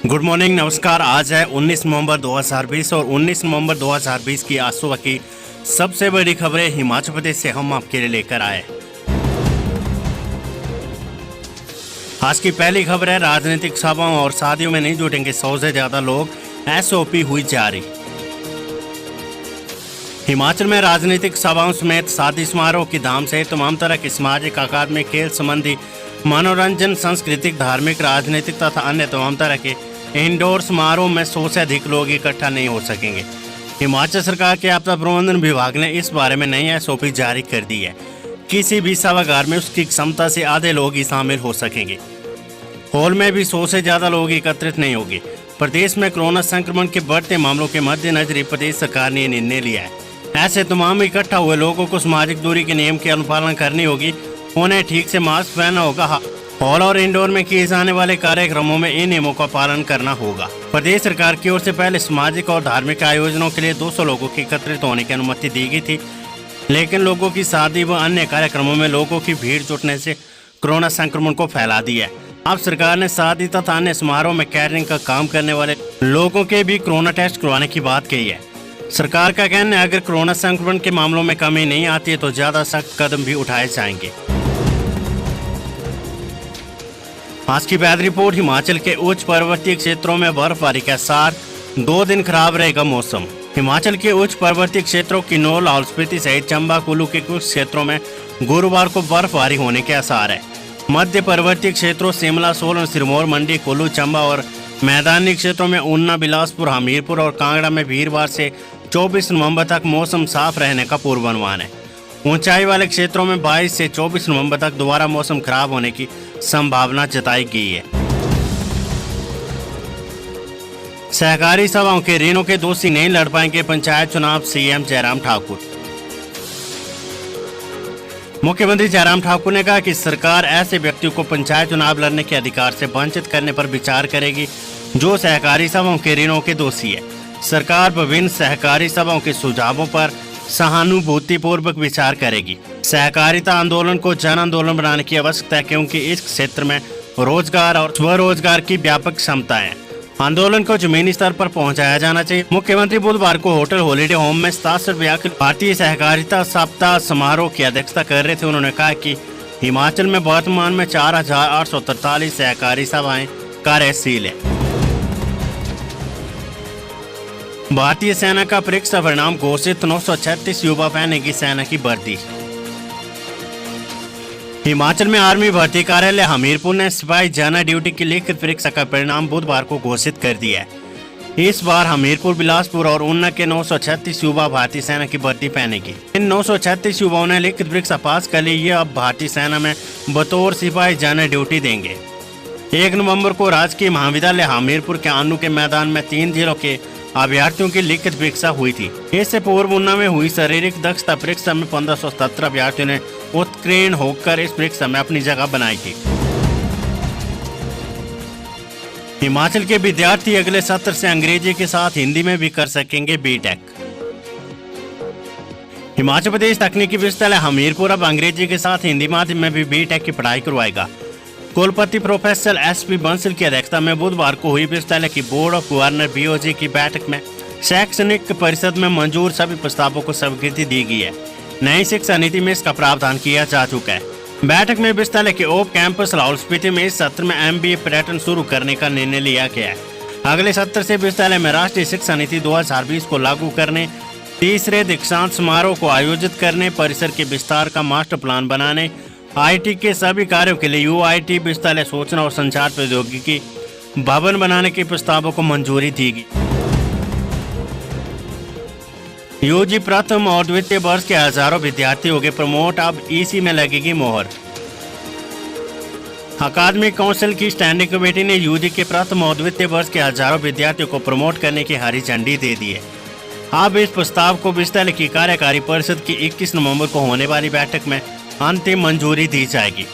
Good morning, नमस्कार। आज है 19 नवंबर 2020 और 19 नवंबर 2020 की आज सुबह की सबसे बड़ी खबरें हिमाचल प्रदेश से हम आपके लिए लेकर आए। आज की पहली खबर है, राजनीतिक सभाओं और शादियों में नहीं जुटेंगे 100 से ज्यादा लोग, एसओपी हुई जारी। हिमाचल में राजनीतिक सभाओं समेत शादी समारोह की धाम से तमाम तरह के सामाजिक, अकादमिक, खेल संबंधी, मनोरंजन, सांस्कृतिक, धार्मिक, राजनीतिक तथा अन्य तमाम तरह के इंडोर समारोह में 100 से अधिक लोग इकट्ठा नहीं हो सकेंगे। हिमाचल सरकार के आपदा प्रबंधन विभाग ने इस बारे में नई एसओपी जारी कर दी है। किसी भी सभागार में उसकी क्षमता से आधे लोग ही शामिल हो सकेंगे। हॉल में भी 100 से ज्यादा लोग एकत्रित नहीं होंगे। प्रदेश में कोरोना संक्रमण के बढ़ते मामलों के मद्देनजर प्रदेश सरकार ने निर्णय लिया है। ऐसे तमाम इकट्ठा हुए लोगों को सामाजिक दूरी के नियम की अनुपालन करनी होगी। उन्हें ठीक से मास्क पहनना होगा। हॉल और इंडोर में किए जाने वाले कार्यक्रमों में इन नियमों का पालन करना होगा। प्रदेश सरकार की ओर से पहले सामाजिक और धार्मिक आयोजनों के लिए 200 लोगों के एकत्रित होने की अनुमति दी गई थी, लेकिन लोगों की शादी व अन्य कार्यक्रमों में लोगों की भीड़ जुटने से कोरोना संक्रमण को फैला दिया है। अब सरकार ने शादी तथा अन्य समारोह में कैटरिंग का काम करने वाले लोगों के भी कोरोना टेस्ट करवाने की बात कही है। सरकार का कहना है, अगर कोरोना संक्रमण के मामलों में कमी नहीं आती है तो ज्यादा सख्त कदम भी उठाए जाएंगे। आज की बैड रिपोर्ट, हिमाचल के उच्च पर्वतीय क्षेत्रों में बर्फबारी के साथ 2 दिन खराब रहेगा मौसम। हिमाचल के उच्च पर्वतीय क्षेत्रों किन्नौर, लाहौल स्पीति सहित चंबा, कुल्लू के कुछ क्षेत्रों में गुरुवार को बर्फबारी होने के आसार है। मध्य पर्वतीय क्षेत्रों शिमला, सोलन, सिरमौर, मंडी, कुल्लू, चंबा और मैदानी क्षेत्रों में ऊना, बिलासपुर, हमीरपुर और कांगड़ा में वीरवार से 24 नवंबर तक मौसम साफ रहने का पूर्वानुमान है। ऊंचाई वाले क्षेत्रों में 22 से 24 नवंबर तक दोबारा मौसम खराब होने की संभावना जताई गई है। सहकारी सभाओं के ऋणों के दोषी नहीं लड़ पाएंगे पंचायत चुनाव, सीएम जयराम ठाकुर। मुख्यमंत्री जयराम ठाकुर ने कहा कि सरकार ऐसे व्यक्तियों को पंचायत चुनाव लड़ने के अधिकार से वंचित करने पर विचार करेगी जो सहकारी सभाओं के ऋणों के दोषी है। सरकार विभिन्न सहकारी सभाओं के सुझावों पर सहानुभूतिपूर्वक विचार करेगी। सहकारिता आंदोलन को जन आंदोलन बनाने की आवश्यकता है, क्योंकि इस क्षेत्र में रोजगार और स्वरोजगार की व्यापक क्षमता है। आंदोलन को जमीनी स्तर पर पहुंचाया जाना चाहिए। मुख्यमंत्री बुधवार को होटल हॉलीडे होम में 67वें भारतीय सहकारिता सप्ताह समारोह की अध्यक्षता कर रहे थे। उन्होंने कहा कि हिमाचल में वर्तमान में 4843 सहकारी सभाएं कार्यशील है। भारतीय सेना का परीक्षा परिणाम घोषित, 936 युवा पहनेगी सेना की वर्दी। हिमाचल में आर्मी भर्ती कार्यालय हमीरपुर ने सिपाही जाना ड्यूटी की लिखित परीक्षा का परिणाम बुधवार को घोषित कर दिया है। इस बार हमीरपुर, बिलासपुर और ऊना के 936 युवा भारतीय सेना की वर्दी पहनेगी। इन 936 युवाओं ने लिखित परीक्षा पास कर ली। ये अब भारतीय सेना में बतौर सिपाही जाना ड्यूटी देंगे। 1 नवंबर को राजकीय महाविद्यालय हमीरपुर के आनू के मैदान में 3 जिलों के अभ्यर्थियों की लिखित परीक्षा हुई थी। इससे पूर्व ऊना में हुई शारीरिक दक्षता परीक्षा में 1517 अभ्यर्थियों ने उत्तीर्ण होकर इस परीक्षा में अपनी जगह बनाई थी। हिमाचल के विद्यार्थी अगले सत्र से अंग्रेजी के साथ हिंदी में भी कर सकेंगे बीटेक। हिमाचल प्रदेश तकनीकी विश्वविद्यालय हमीरपुर अब अंग्रेजी के साथ हिंदी माध्यम में भी बीटेक की पढ़ाई करवाएगा। कुलपति प्रोफेसर एसपी बंसल की अध्यक्षता में बुधवार को हुई विश्वविद्यालय की बोर्ड ऑफ गवर्नर बीओजी की बैठक में शैक्षणिक परिषद में मंजूर सभी प्रस्तावों को स्वीकृति दी गई है। नई शिक्षा नीति में इसका प्रावधान किया जा चुका है। बैठक में विश्वविद्यालय के ओप कैंपस लाहौल स्पीति में इस सत्र में MBA पर्यटन शुरू करने का निर्णय लिया गया है। अगले सत्र से विश्वविद्यालय में राष्ट्रीय शिक्षा नीति 2020 को लागू करने, तीसरे दीक्षांत समारोह को आयोजित करने, परिसर के विस्तार का मास्टर प्लान बनाने, IT के सभी कार्यों के लिए UIT विश्वविद्यालय सूचना और संचार प्रौद्योगिकी भवन बनाने के प्रस्तावों को मंजूरी दी गई। UG प्रथम और द्वितीय वर्ष के हजारों विद्यार्थी हो गए प्रमोट, अब EC में लगेगी मोहर। अकादमिक काउंसिल की स्टैंडिंग कमेटी ने UG के प्रथम और द्वितीय वर्ष के हजारों विद्यार्थियों को प्रमोट करने की हरी झंडी दे दी है। अब इस प्रस्ताव को विश्वविद्यालय की कार्यकारी परिषद की 21 नवंबर को होने वाली बैठक में अंतिम मंजूरी दी जाएगी।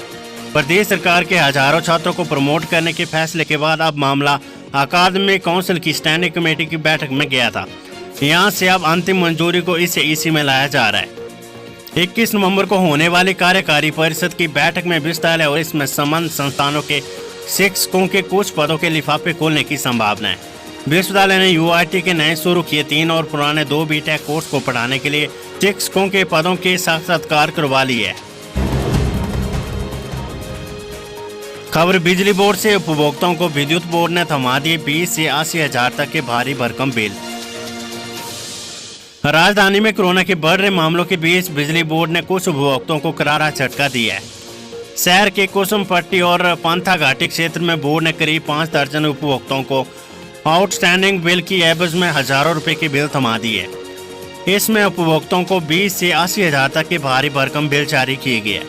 प्रदेश सरकार के हजारों छात्रों को प्रमोट करने के फैसले के बाद अब मामला अकादमिक काउंसिल की स्टैंडिंग कमेटी की बैठक में गया था। यहां से अब अंतिम मंजूरी को इसे EC में लाया जा रहा है। 21 नवंबर को होने वाली कार्यकारी परिषद की बैठक में विश्वविद्यालय और इसमें संबद्ध संस्थानों के शिक्षकों के कुछ पदों के लिफाफे खोलने की संभावना है। विश्वविद्यालय ने यूआईटी के नए शुरू किए 3 और पुराने 2 बीटेक कोर्स को पढ़ाने के लिए शिक्षकों के पदों के साक्षात्कार करवा लिए है। खबर बिजली बोर्ड से, उपभोक्ताओं को विद्युत बोर्ड ने थमा दिए 20 से 80 हजार तक के भारी भरकम बिल। राजधानी में कोरोना के बढ़ रहे मामलों के बीच बिजली बोर्ड ने कुछ उपभोक्ताओं को करारा झटका दिया है। शहर के कुसुम पट्टी और पंथा घाटी क्षेत्र में बोर्ड ने करीब 5 दर्जन उपभोक्ताओं को आउटस्टैंडिंग बिल की एवज में हजारों रुपए के बिल थमा दिए। इसमें उपभोक्ताओं को 20 से 80 हजार तक के भारी भरकम बिल जारी किए गए।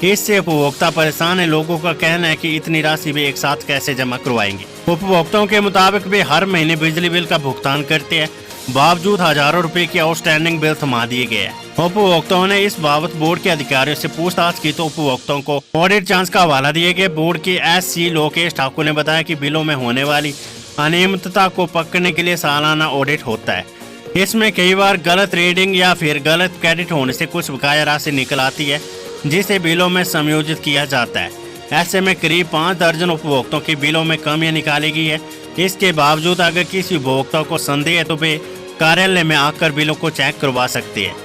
इससे उपभोक्ता परेशान है। लोगों का कहना है कि इतनी राशि वे एक साथ कैसे जमा करवाएंगे। उपभोक्ताओं के मुताबिक वे हर महीने बिजली बिल का भुगतान करते हैं, बावजूद हजारों रुपए की आउटस्टैंडिंग बिल थमा दिए गए हैं। उपभोक्ताओं ने इस बाबत बोर्ड के अधिकारियों से पूछताछ की तो उपभोक्ताओं को ऑडिट जांच का हवाला दिए गए। बोर्ड के एससी लोकेश ठाकुर ने बताया कि बिलों में होने वाली अनियमितता को पकड़ने के लिए सालाना ऑडिट होता है। इसमें कई बार गलत रीडिंग या फिर गलत क्रेडिट होने से कुछ बकाया राशि निकल आती है, जिसे बिलों में समायोजित किया जाता है। ऐसे में करीब 5 दर्जन उपभोक्ताओं के बिलों में कमियां निकाली गई है। इसके बावजूद अगर किसी उपभोक्ता को संदेह है तो वे कार्यालय में आकर बिलों को चेक करवा सकते हैं।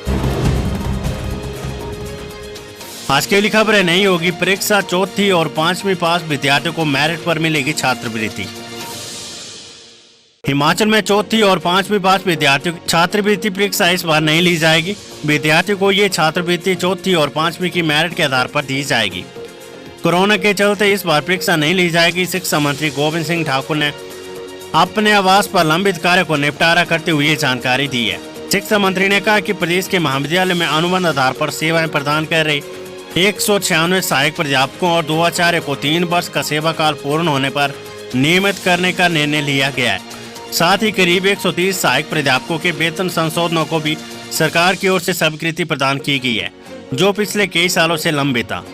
आज के लिए खबर नहीं होगी परीक्षा, 4वीं और 5वीं पास विद्यार्थियों को मेरिट पर मिलेगी छात्रवृत्ति। हिमाचल में 4वीं और 5वीं पास विद्यार्थियों की छात्रवृत्ति परीक्षा इस बार नहीं ली जाएगी। विद्यार्थियों को ये छात्रवृत्ति 4वीं और 5वीं की मेरिट के आधार पर दी जाएगी। कोरोना के चलते इस बार परीक्षा नहीं ली जाएगी। शिक्षा मंत्री गोविंद सिंह ठाकुर ने अपने आवास पर लंबित कार्य को निपटारा करते हुए जानकारी दी है। शिक्षा मंत्री ने कहा कि प्रदेश के महाविद्यालय में अनुबंध आधार पर सेवाएं प्रदान कर रहे 196 सहायक प्राध्यापकों और 2 आचार्य को 3 वर्ष का सेवा काल पूर्ण होने पर नियमित करने का निर्णय लिया गया है। साथ ही करीब 130 सहायक प्राध्यापकों के वेतन संशोधनों को भी सरकार की ओर से स्वीकृति प्रदान की गई है, जो पिछले कई सालों से लंबित था।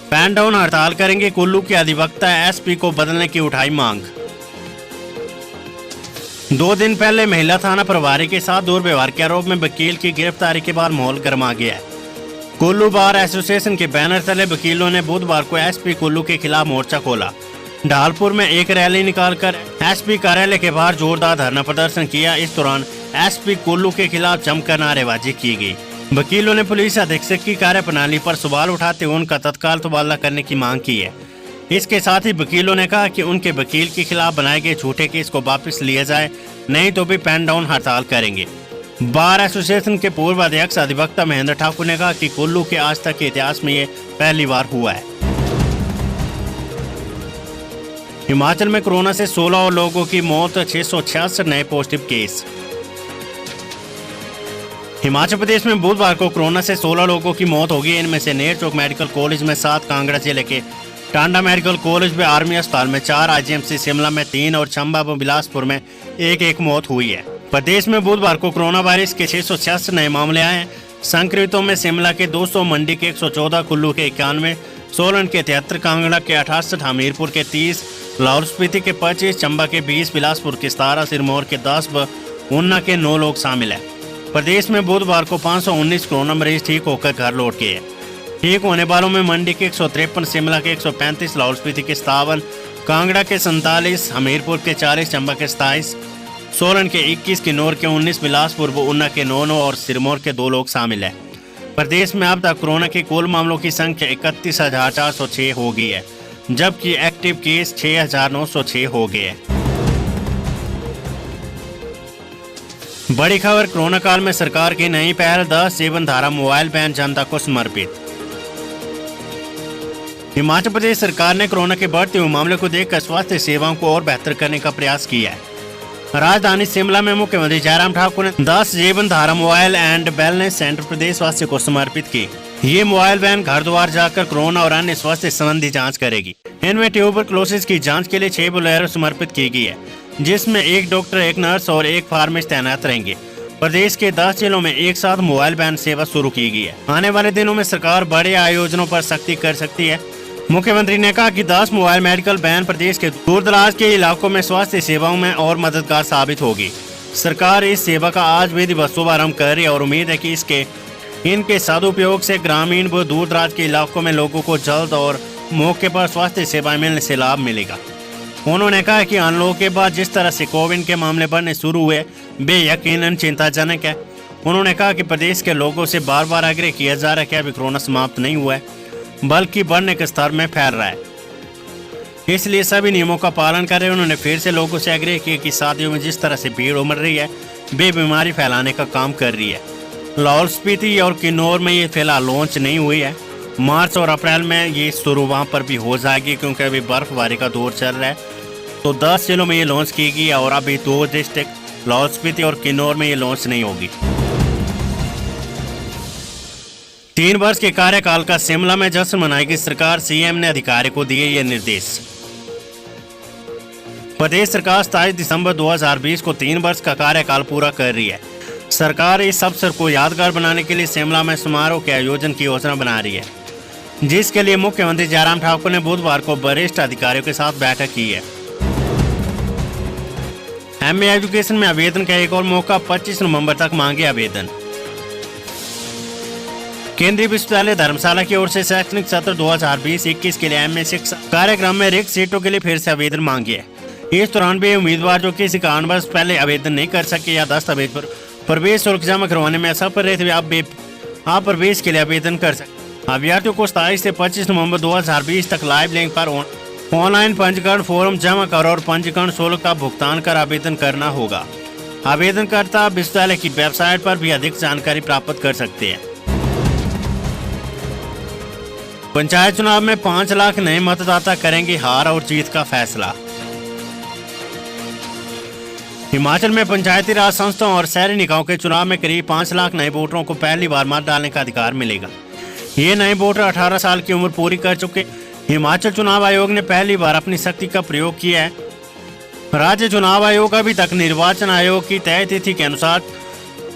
पैन डाउन हड़ताल करेंगे कुल्लू के अधिवक्ता, एसपी को बदलने की उठाई मांग। 2 दिन पहले महिला थाना प्रभारी के साथ दुर्व्यवहार के आरोप में वकील की गिरफ्तारी के बाद माहौल गर्मा गया है। कुल्लू बार एसोसिएशन के बैनर तले वकीलों ने बुधवार को एसपी कुल्लू के खिलाफ मोर्चा खोला। ढालपुर में एक रैली निकालकर एसपी कार्यालय के बाहर जोरदार धरना प्रदर्शन किया। इस दौरान एसपी कुल्लू के खिलाफ जमकर नारेबाजी की गई। वकीलों ने पुलिस अधीक्षक की कार्यप्रणाली पर सवाल उठाते हुए उनका तत्काल तबादला करने की मांग की है। इसके साथ ही वकीलों ने कहा कि उनके वकील के खिलाफ बनाए गए झूठे केस को वापस लिया जाए, नहीं तो भी पैन डाउन हड़ताल करेंगे। बार एसोसिएशन के पूर्व अध्यक्ष अधिवक्ता महेंद्र ठाकुर ने कहा कि कुल्लू के आज तक के इतिहास में ये पहली बार हुआ है। हिमाचल में कोरोना से 16 लोगों की मौत, 666 नए पॉजिटिव केस। हिमाचल प्रदेश में बुधवार को कोरोना से 16 लोगों की मौत होगी। इनमें से नेरचौक मेडिकल कॉलेज में 7, कांगड़ा जिले के टांडा मेडिकल कॉलेज में, आर्मी अस्पताल में 4, आईजीएमसी शिमला में 3 और चंबा व बिलासपुर में 1 मौत हुई है। प्रदेश में बुधवार को कोरोना वायरस के 666 नए मामले आए हैं। संक्रमितों में शिमला के 200, मंडी के 114, कुल्लू के 91, सोलन के 73, कांगड़ा के 68, हमीरपुर के 30, लाहौल स्पीति के 25, चंबा के 20, बिलासपुर के 17, सिरमौर के 10 व ऊना के 9 लोग शामिल हैं। प्रदेश में बुधवार को 519 कोरोना मरीज ठीक होकर घर लौट गए। ठीक होने वालों में मंडी के 153, शिमला के 135, लाहौल स्पीति के 57, कांगड़ा के 47, हमीरपुर के 40, चंबा के 27, सोलन के 21, किन्नौर के 19, बिलासपुर व ऊना के 9 और सिरमौर के 2 लोग शामिल हैं। प्रदेश में अब तक कोरोना के कुल मामलों की संख्या 31,406 हो गई है, जबकि एक्टिव केस 6,906 हो गए हैं। बड़ी खबर, कोरोना काल में सरकार की नई पहल, 10 जीवन धारा मोबाइल वैन जनता को समर्पित। हिमाचल प्रदेश सरकार ने कोरोना के बढ़ते हुए मामले को देखकर स्वास्थ्य सेवाओं को और बेहतर करने का प्रयास किया है। राजधानी शिमला में मुख्यमंत्री जयराम ठाकुर ने 10 जीवन धारा मोबाइल एंड वेलनेस सेंटर प्रदेशवासियों को समर्पित की। ये मोबाइल वैन घर द्वार जाकर कोरोना और अन्य स्वास्थ्य संबंधी जांच करेगी। इनमें ट्यूबरक्लोसिस की जांच के लिए 6 बोलेरो समर्पित की गई है, जिसमें 1 डॉक्टर, 1 नर्स और 1 फार्मासिस्ट तैनात रहेंगे। प्रदेश के 10 जिलों में एक साथ मोबाइल वैन सेवा शुरू की गई है। आने वाले दिनों में सरकार बड़े आयोजनों पर सख्ती कर सकती है। मुख्यमंत्री ने कहा कि 10 मोबाइल मेडिकल वैन प्रदेश के दूर दराज के इलाकों में स्वास्थ्य सेवाओं में और मददगार साबित होगी। सरकार इस सेवा का आज विधिवत शुभारंभ कर रही है और उम्मीद है कि इसके इनके सदुपयोग से ग्रामीण व दूर दराज के इलाकों में लोगों को जल्द और मौके पर स्वास्थ्य सेवाएं मिलने से लाभ मिलेगा। उन्होंने कहा कि अनलॉक के बाद जिस तरह से कोविड के मामले बढ़ने शुरू हुए वे यकीनन चिंताजनक है। उन्होंने कहा कि प्रदेश के लोगों से बार बार आग्रह किया जा रहा है कि अभी कोरोना समाप्त नहीं हुआ है बल्कि बढ़ने के स्तर में फैल रहा है, इसलिए सभी नियमों का पालन करें। उन्होंने फिर से लोगों से आग्रह किया कि शादियों में जिस तरह से भीड़ उमड़ रही है वे बीमारी फैलाने का काम कर रही है। लाहौल स्पीति और किन्नौर में ये फिलहाल लॉन्च नहीं हुई है। मार्च और अप्रैल में ये शुरू वहाँ पर भी हो जाएगी क्योंकि अभी बर्फबारी का दौर चल रहा है। तो 10 जिलों में ये लॉन्च की गई और अभी 2 डिस्ट्रिक्ट लाहौल स्पीति और किन्नौर में ये लॉन्च नहीं होगी। 3 वर्ष के कार्यकाल का शिमला में जश्न मनाएगी सरकार, सीएम ने अधिकारी को दिए ये निर्देश। प्रदेश सरकार 27 दिसंबर 2020 को 3 वर्ष का कार्यकाल पूरा कर रही है। सरकार इस अवसर को यादगार बनाने के लिए शिमला में समारोह के आयोजन की योजना बना रही है, जिसके लिए मुख्यमंत्री जयराम ठाकुर ने बुधवार को वरिष्ठ अधिकारियों के साथ बैठक की है। एमए एजुकेशन में आवेदन का एक और मौका, 25 नवंबर तक मांगे आवेदन। केंद्रीय विश्वविद्यालय धर्मशाला की ओर से शैक्षणिक सत्र 2020-21 के लिए एमए शिक्षा कार्यक्रम में रिक्त सीटों के लिए फिर से आवेदन मांगे है। इस दौरान भी उम्मीदवार जो किसी कारणवश पहले आवेदन नहीं कर सके या दस्तावेज पर प्रवेश शुल्क जमा करवाने में असफल रहे थे आप प्रवेश के लिए आवेदन कर सकते। अभ्यर्थियों को 27 से 25 नवंबर 2020 तक लाइव लिंक पर ऑनलाइन पंजीकरण फॉर्म जमा कर और पंजीकरण शुल्क का भुगतान कर आवेदन करना होगा। आवेदनकर्ता विश्वविद्यालय की वेबसाइट पर भी अधिक जानकारी प्राप्त कर सकते हैं। पंचायत चुनाव में 5 लाख नए मतदाता करेंगे हार और जीत का फैसला। हिमाचल में पंचायती राज संस्थाओं और शहरी निकायों के चुनाव में करीब 5 लाख नए वोटरों को पहली बार मत डालने का अधिकार मिलेगा। ये नए वोटर 18 साल की उम्र पूरी कर चुके। हिमाचल चुनाव आयोग ने पहली बार अपनी शक्ति का प्रयोग किया है। राज्य चुनाव आयोग अभी तक निर्वाचन आयोग की तय तिथि के अनुसार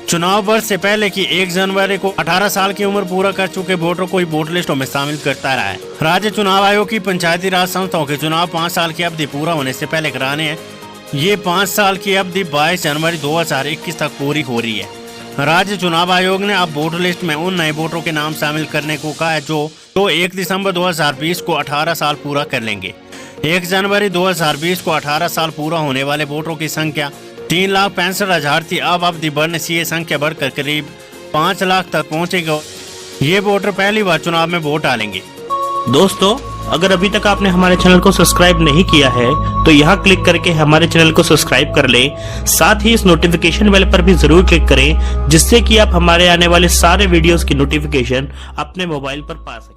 चुनाव वर्ष से पहले की 1 जनवरी को 18 साल की उम्र पूरा कर चुके वोटरों को वोटर लिस्टों में शामिल करता रहा है। राज्य चुनाव आयोग की पंचायती राज संस्थाओं के चुनाव 5 साल की अवधि पूरा होने से पहले कराने हैं। ये 5 साल की अवधि 22 जनवरी 2021 तक पूरी हो रही है। राज्य चुनाव आयोग ने अब वोटर लिस्ट में उन नए वोटरों के नाम शामिल करने को कहा है जो 1 दिसंबर 2020 को 18 साल पूरा कर लेंगे। 1 जनवरी 2020 को 18 साल पूरा होने वाले वोटरों की संख्या 3,65,000 थी। अब अवधि बढ़ने से ये संख्या बढ़कर करीब 5 लाख तक पहुंचेगी। ये वोटर पहली बार चुनाव में वोट डालेंगे। दोस्तों, अगर अभी तक आपने हमारे चैनल को सब्सक्राइब नहीं किया है तो यहाँ क्लिक करके हमारे चैनल को सब्सक्राइब कर ले। साथ ही इस नोटिफिकेशन बेल पर भी जरूर क्लिक करें जिससे कि आप हमारे आने वाले सारे वीडियोस की नोटिफिकेशन अपने मोबाइल पर पा सकें।